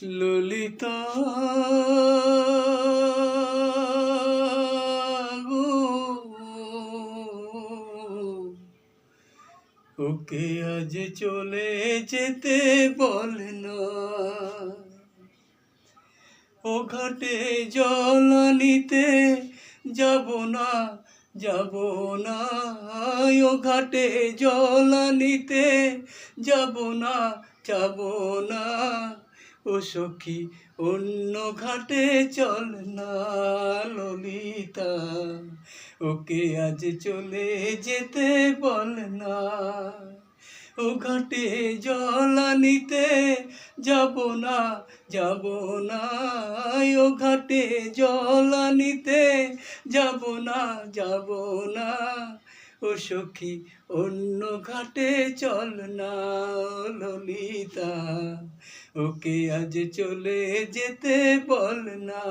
ললিতা গো, ওকে আজ চলে যেতে বল না। ও ঘাটে জল আনিতে যাব না, যাব না। ও ঘাটে জল আনিতে যাব না, যাব না। ও সখী অন্য ঘাটে চল না। ললিতা ওকে আজ চলে যেতে বল না। ও ঘাটে জল আনিতে যাব না, যাব না। ও ঘাটে জল আনিতে যাব না, যাব না। ও সখী অন্য ঘাটে চল না। ললিতা ওকে আজ চলে যেতে বল না।